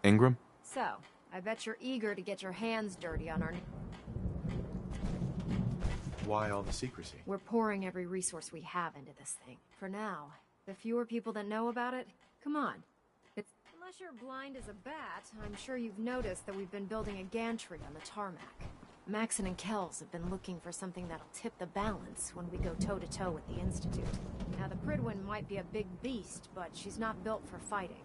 Ingram? So, I bet you're eager to get your hands dirty on our... Why all the secrecy? We're pouring every resource we have into this thing. For now, the fewer people that know about it, come on. Unless you're blind as a bat, I'm sure you've noticed that we've been building a gantry on the tarmac. Maxon and Kells have been looking for something that'll tip the balance when we go toe-to-toe with the Institute. Now, the Prydwen might be a big beast, but she's not built for fighting.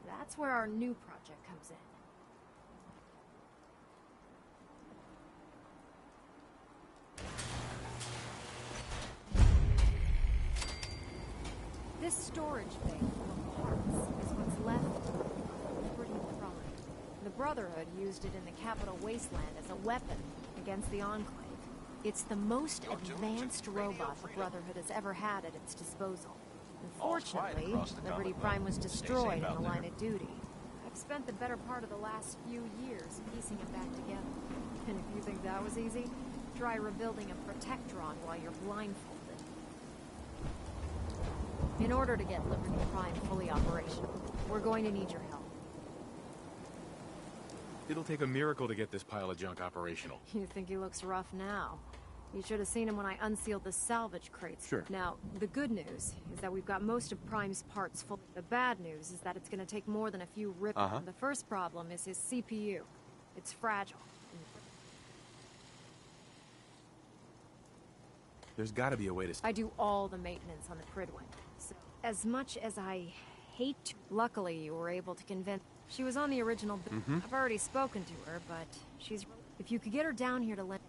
That's where our new project comes in. This storage bay full of parts is what's left of Liberty Prime. The Brotherhood used it in the Capital Wasteland as a weapon against the Enclave. It's the most advanced robot the Brotherhood has ever had at its disposal. Unfortunately, Liberty Prime was destroyed in the line of duty. I've spent the better part of the last few years piecing it back together. And if you think that was easy, try rebuilding a Protectron while you're blindfolded. In order to get Liberty Prime fully operational, we're going to need your help. It'll take a miracle to get this pile of junk operational. You think he looks rough now? You should have seen him when I unsealed the salvage crates. Sure. Now, the good news is that we've got most of Prime's parts full. The bad news is that it's going to take more than a few rips. The first problem is his CPU. It's fragile. There's gotta be a way to... I do all the maintenance on the Prydwen. So, as much as I hate to... Luckily, you were able to convince... She was on the original... I've already spoken to her, but she's... If you could get her down here to let...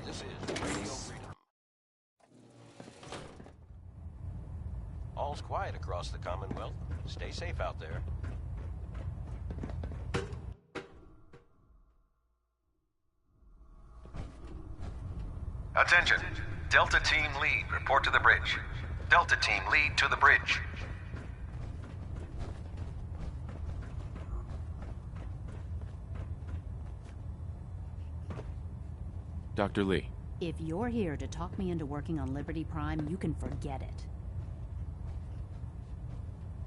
This is Radio Freedom. All's quiet across the Commonwealth. Stay safe out there. Attention. Delta Team Lead, report to the bridge. Delta Team Lead to the bridge. Dr. Lee. If you're here to talk me into working on Liberty Prime, you can forget it.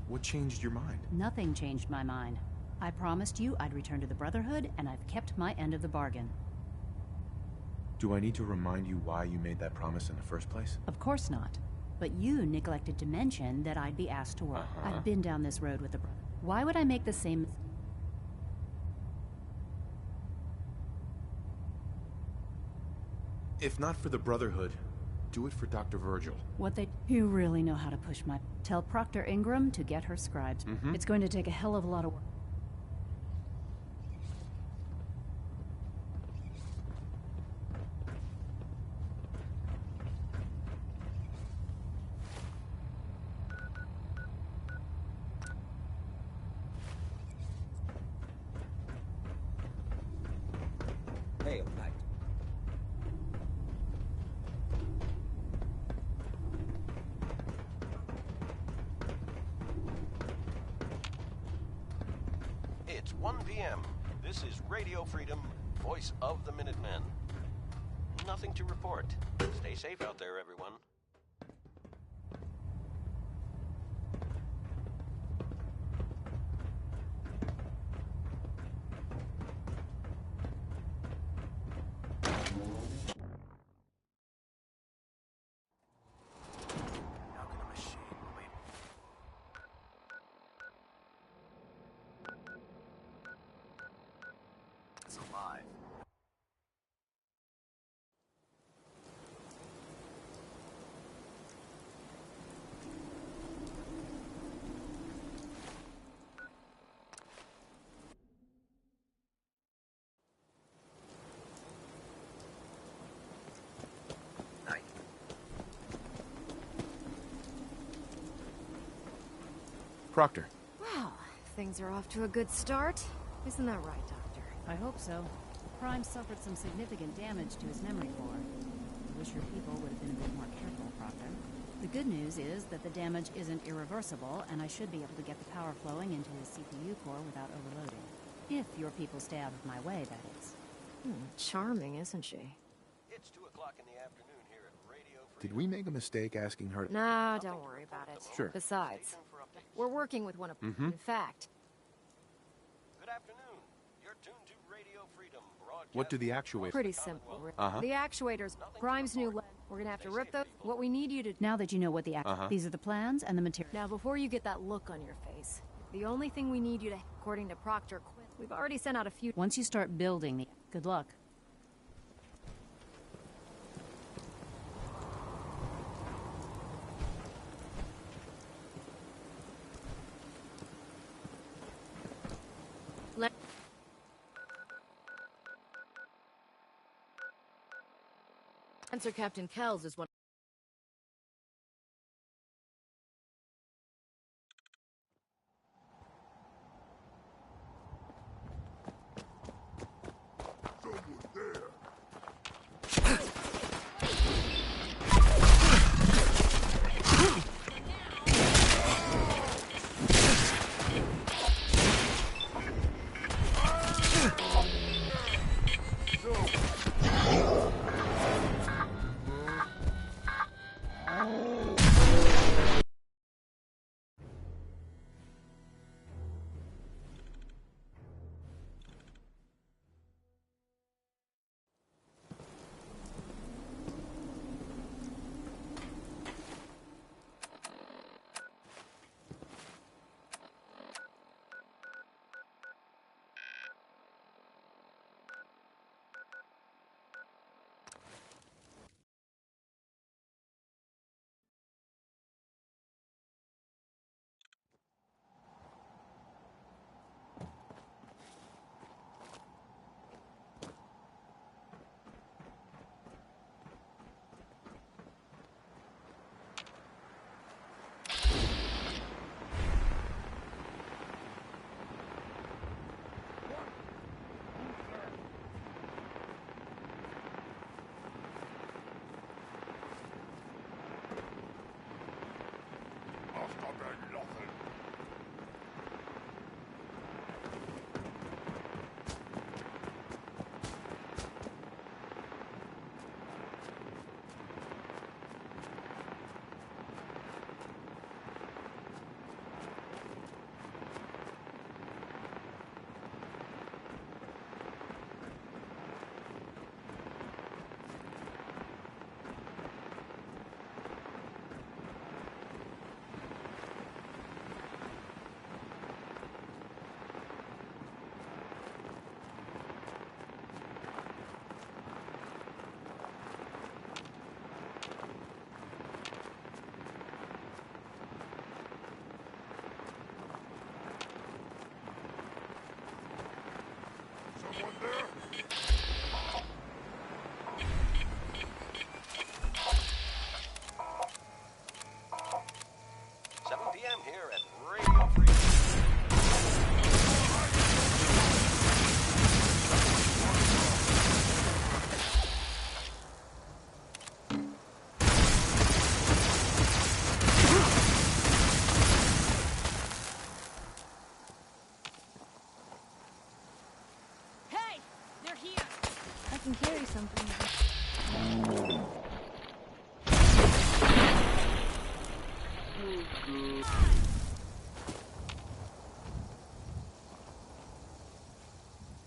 What changed your mind? Nothing changed my mind. I promised you I'd return to the Brotherhood, and I've kept my end of the bargain. Do I need to remind you why you made that promise in the first place? Of course not. But you neglected to mention that I'd be asked to work. I've been down this road with the Brotherhood. Why would I make the same... If not for the Brotherhood, do it for Dr. Virgil. You really know how to push my... Tell Proctor Ingram to get her scribes. It's going to take a hell of a lot of work. Hey, Mike. It's 1 p.m. This is Radio Freedom, voice of the Minutemen. Nothing to report. Stay safe out there, everyone. Proctor. Well, things are off to a good start. Isn't that right, Doctor? I hope so. Prime suffered some significant damage to his memory core. I wish your people would have been a bit more careful. good news is that the damage isn't irreversible, and I should be able to get the power flowing into his CPU core without overloading. If your people stay out of my way, that is. Charming, isn't she? It's 2 o'clock in the afternoon here at Radio Did Freedom. we make a mistake asking her to... No, don't worry about it. Sure. Besides, Station for updates. we're working with one of... In fact, Good afternoon. You're tuned to Radio Freedom. What do the actuators... pretty simple. Uh-huh. The actuators, Grimes' new... We're gonna have to rip those... What we need you to... Now that you know what the these are the plans and the material. Now, before you get that look on your face, the only thing we need you to... According to Proctor Quinn, we've already sent out a few... Once you start building the... Good luck. Let... Answer Captain Kells is one. Someone there? 7 p.m. here at Radio Freedom. Hey! They're here! I can carry something.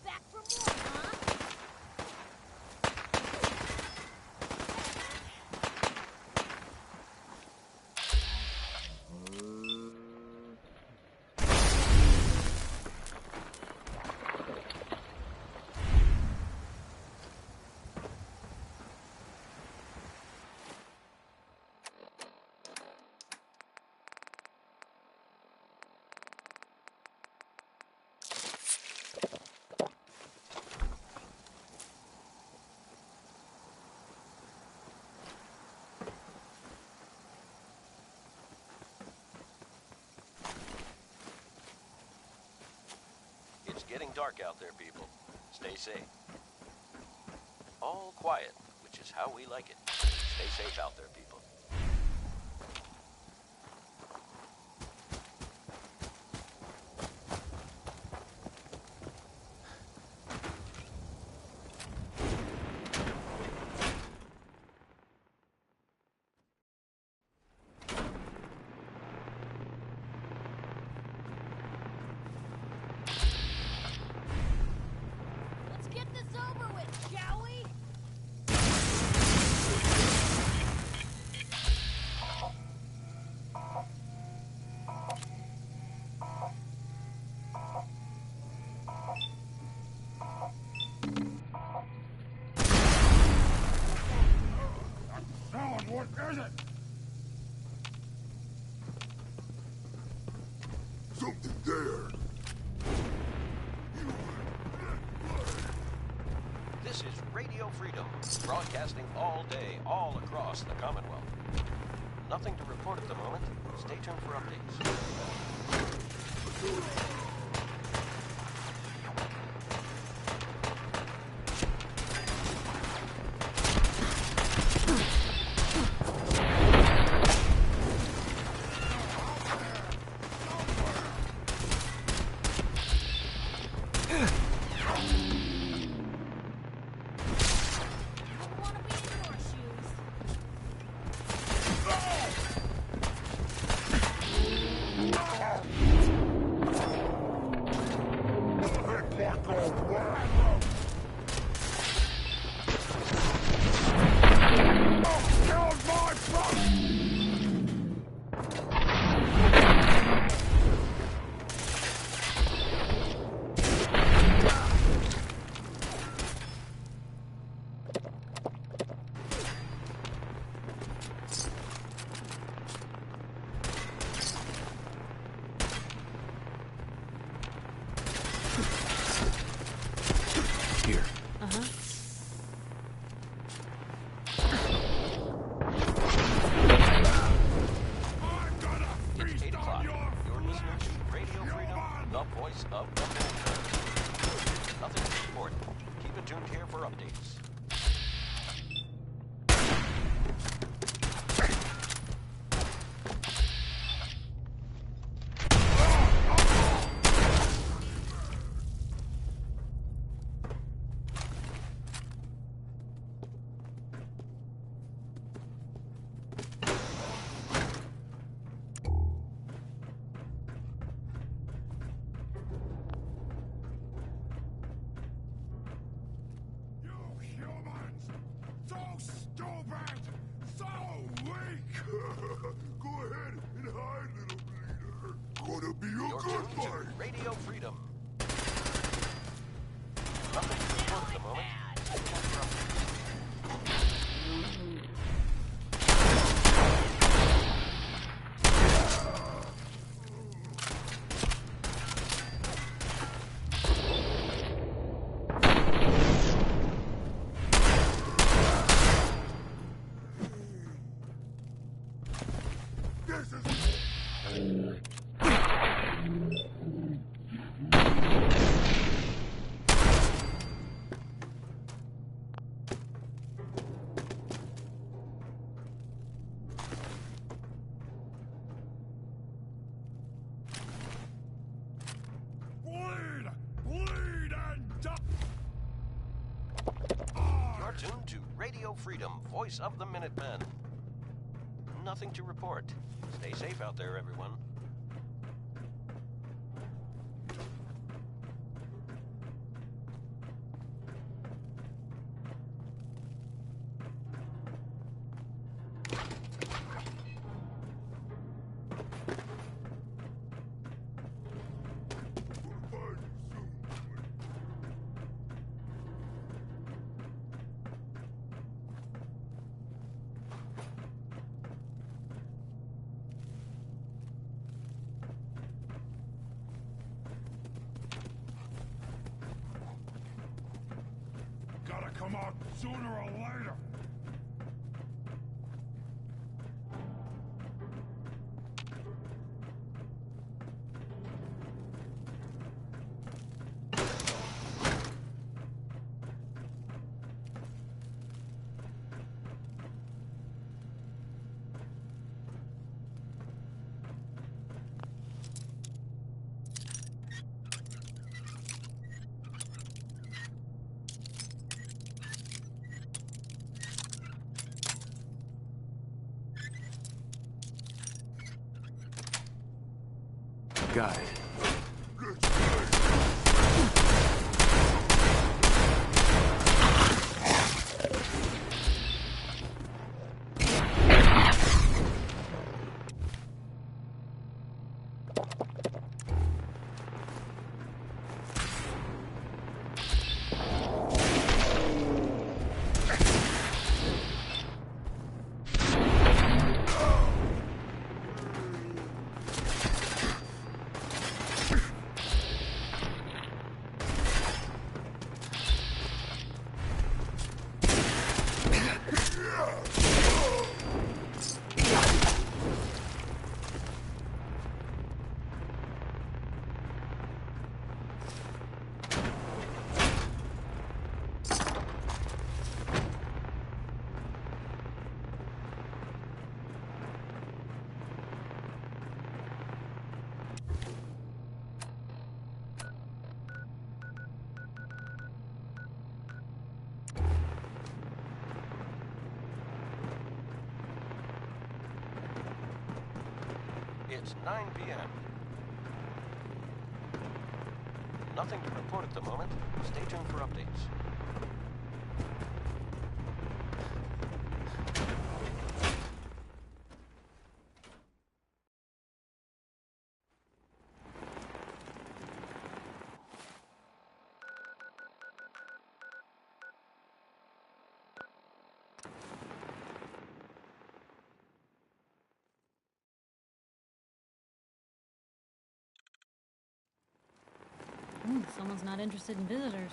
Back for more, huh? It's getting dark out there, people. Stay safe. All quiet, which is how we like it. Stay safe out there, people. is it? Something there. This is Radio Freedom, broadcasting all day, all across the Commonwealth. Nothing to report at the moment. Stay tuned for updates. Radio Freedom. Nothing to report at the moment. Tuned to Radio Freedom, voice of the Minutemen. Nothing to report. Stay safe out there, everyone. Gotta come out sooner or later. Got it. It's 9 p.m. Nothing to report at the moment. Stay tuned for updates. Ooh, someone's not interested in visitors.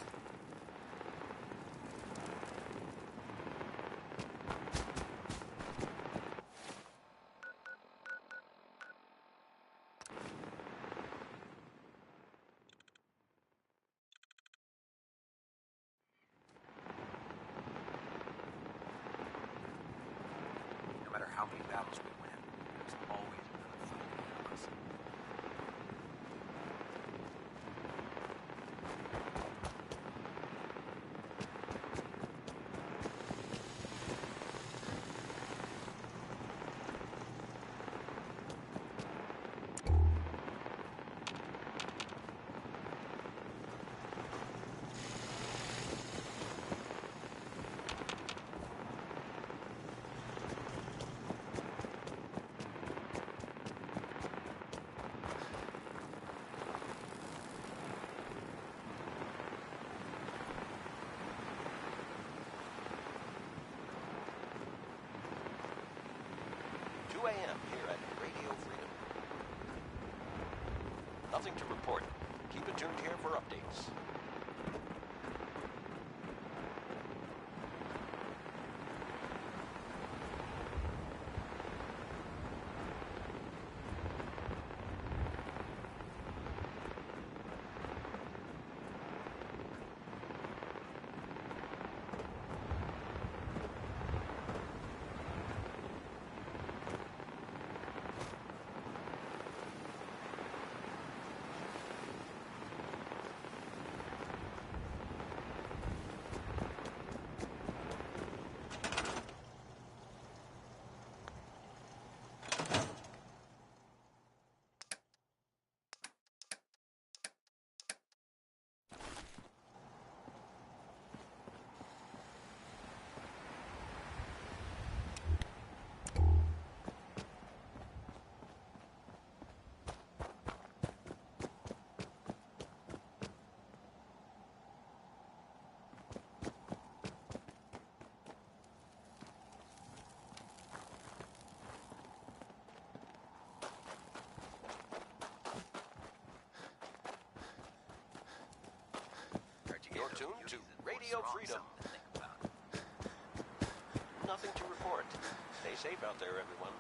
No matter how many battles we win, there's always another fight ahead of us. A.m. here at Radio Freedom. Nothing to report. Keep it tuned here for updates. You're tuned to Radio Freedom. Nothing to report. Stay safe out there, everyone.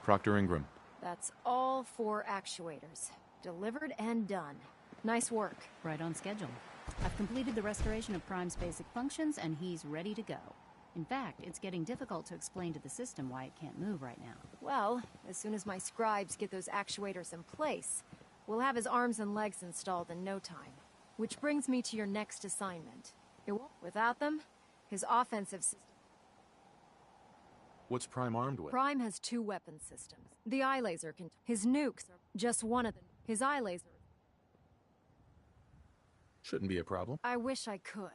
Proctor Ingram. That's all 4 actuators. Delivered and done. Nice work. Right on schedule. I've completed the restoration of Prime's basic functions, and he's ready to go. In fact, it's getting difficult to explain to the system why it can't move right now. Well, as soon as my scribes get those actuators in place, we'll have his arms and legs installed in no time. Which brings me to your next assignment. Without them, his offensive system... What's Prime armed with? Prime has 2 weapon systems. The eye laser can... His nukes are just one of them. His eye laser... Shouldn't be a problem. I wish I could.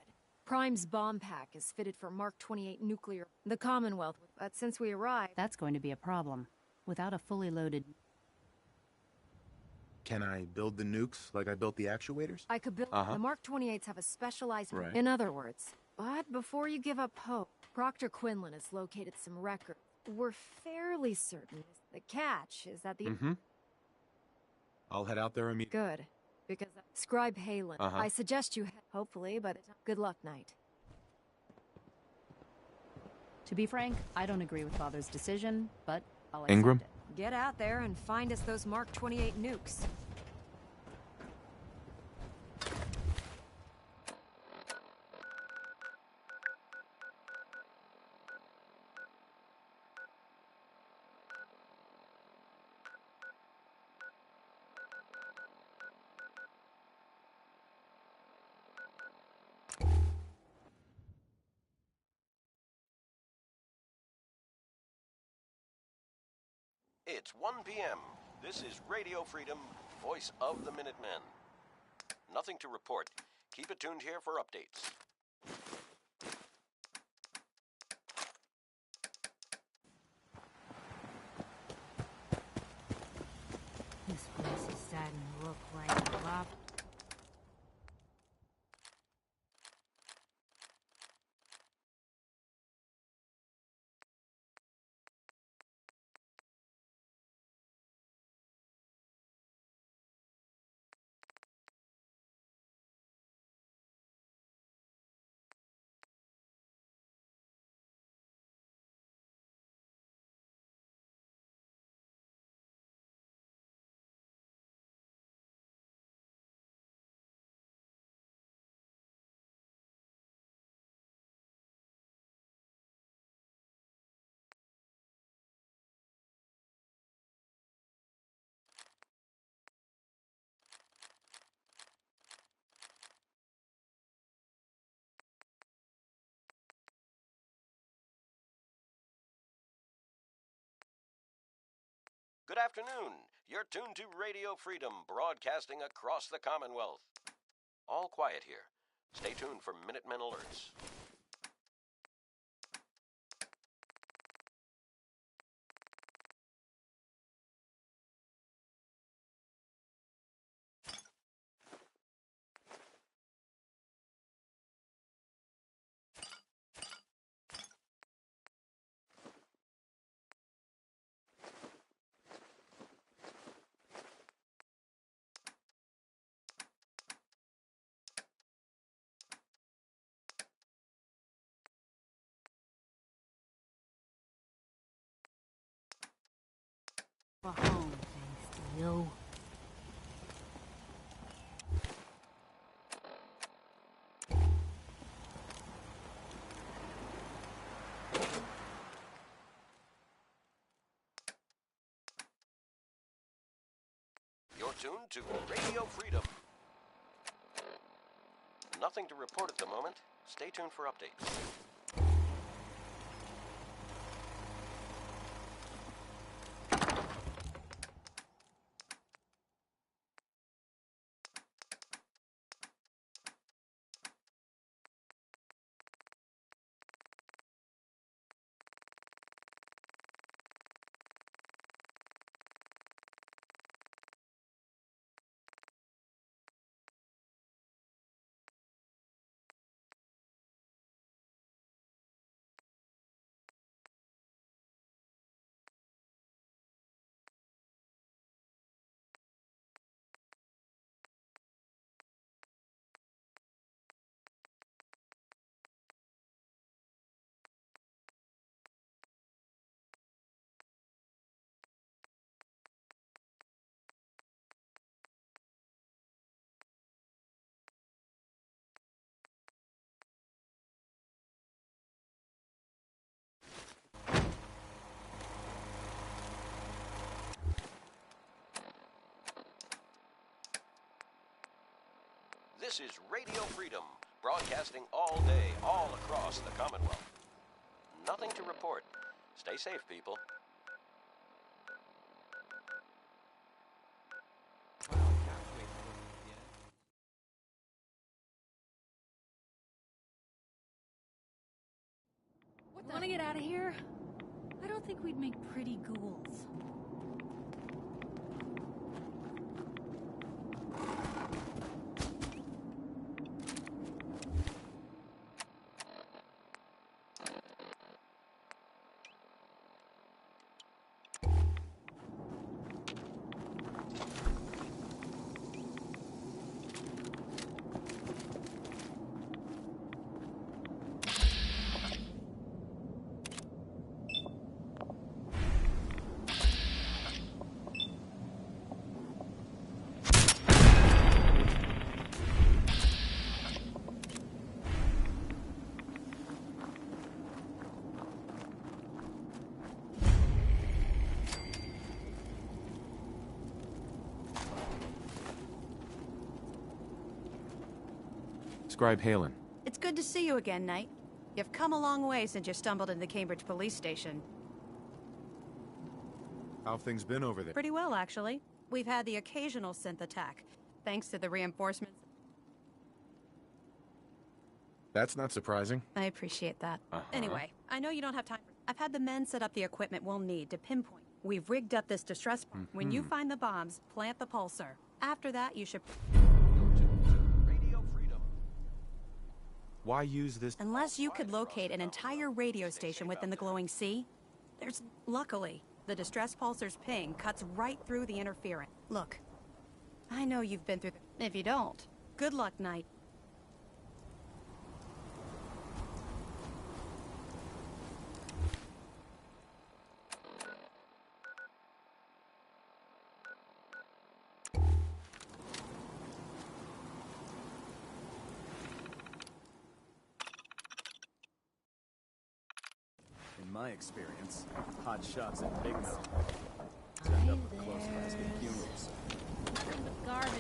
Prime's bomb pack is fitted for Mark 28 nuclear... The Commonwealth, but since we arrived... That's going to be a problem. Without a fully loaded... Can I build the nukes like I built the actuators? I could build... The Mark 28s have a specialized... Right. In other words. But before you give up hope, Proctor Quinlan has located some records. We're fairly certain the catch is that the... I'll head out there immediately. Good. Because Scribe Halen, I suggest you... Hopefully, by the time... Good luck, Knight. To be frank, I don't agree with Father's decision, but I'll accept Ingram? it. Get out there and find us those Mark 28 nukes. It's 1 p.m. This is Radio Freedom, voice of the Minutemen. Nothing to report. Keep it tuned here for updates. This place is starting to look like a lot. Good afternoon. You're tuned to Radio Freedom, broadcasting across the Commonwealth. All quiet here. Stay tuned for Minutemen alerts. For home, thanks to you. You're tuned to Radio Freedom. Nothing to report at the moment. Stay tuned for updates. This is Radio Freedom, broadcasting all day, all across the Commonwealth. Nothing to report. Stay safe, people. Want to get out of here? I don't think we'd make pretty ghouls. Scribe Halen. It's good to see you again, Knight. You've come a long way since you stumbled into the Cambridge police station. How have things been over there? Pretty well, actually. We've had the occasional synth attack, thanks to the reinforcements. That's not surprising. I appreciate that. Anyway, I know you don't have time. I've had the men set up the equipment we'll need to pinpoint. We've rigged up this distress point. When you find the bombs, plant the pulsar. After that, you should... Radio Freedom. Why use this? Unless you could locate an entire radio station within the glowing sea, there's... Luckily, the distress pulsar's ping cuts right through the interference. Look, I know you've been through the... If you don't, good luck, Knight. In my experience, hot shots at Big Mouth end up with close basket funerals. The garbage.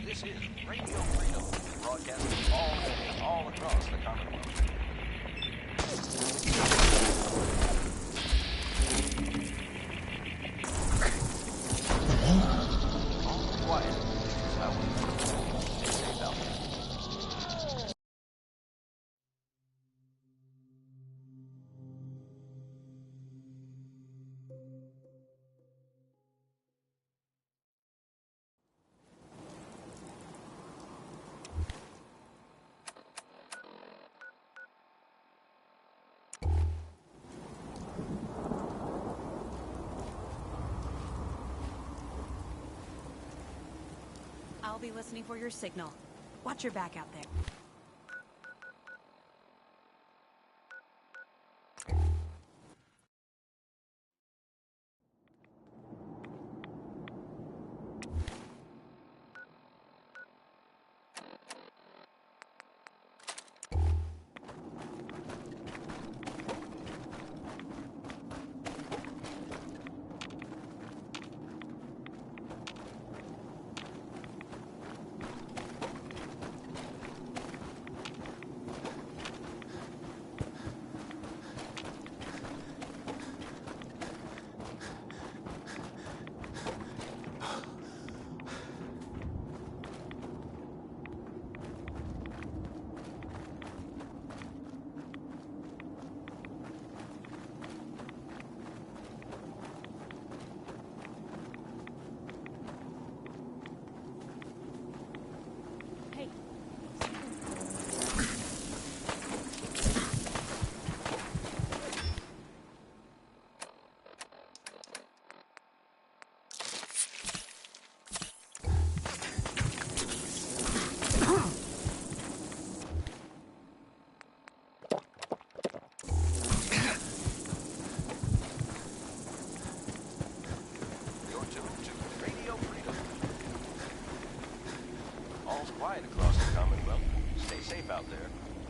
This is Radio Freedom, broadcasting all across the Commonwealth. Quiet is how we stay balanced. I'll be listening for your signal. Watch your back out there. out there.